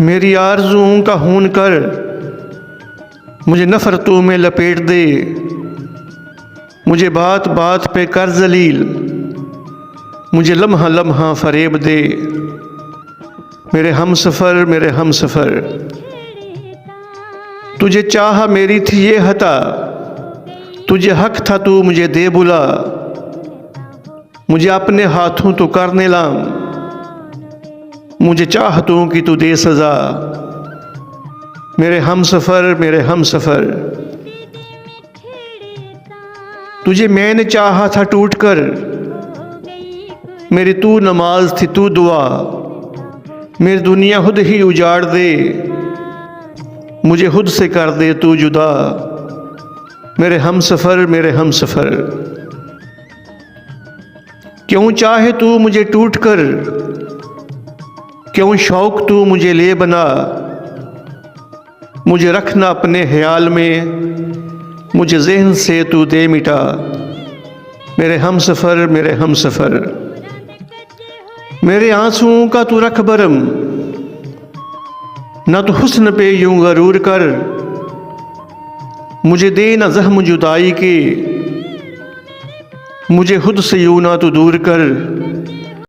मेरी आरज़ुओं का खून कर, मुझे नफ़रतों में लपेट दे, मुझे बात बात पे कर जलील, मुझे लम्हा लम्हा फ़रेब दे। मेरे हमसफ़र मेरे हमसफ़र, तुझे चाह मेरी थी ये हता, तुझे हक था तू मुझे दे बुला, मुझे अपने हाथों तो कर नीलाम, मुझे चाहतों की तू दे सज़ा। मेरे हमसफ़र मेरे हमसफ़र, तुझे मैंने चाहा था टूट कर, मेरी तू नमाज थी तू दुआ, मेरी दुनिया खुद ही उजाड़ दे, मुझे खुद से कर दे तू जुदा। मेरे हमसफ़र मेरे हमसफ़र, क्यों चाहे तू मुझे टूट कर, क्यों शौक़ तू मुझे ले बना, मुझे रखना अपने ख्याल में, मुझे ज़हन से तू दे मिटा। मेरे हमसफ़र मेरे हमसफ़र, मेरे आंसुओं का तू रख बरम, न तो हुस्न पे यूं गरूर कर, मुझे दे न ज़ख्म जुदाई के, मुझे खुद से यूं ना तू दूर कर।